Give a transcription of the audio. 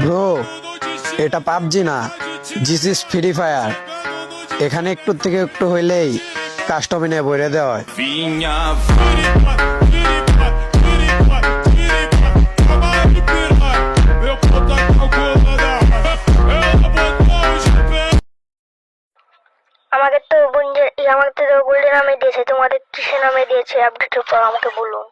Bro, এটা PUBG না, জিস is free fire. এখানে একটু থেকে একটু হইলেই কাস্টমে নিয়ে বইরে দেওয়া হয়। আমাকে তো গোল্ডেন নামে দিয়েছে, তোমাদের কিসে নামে দিয়েছে আপডেটের পর আমাকে বলুন।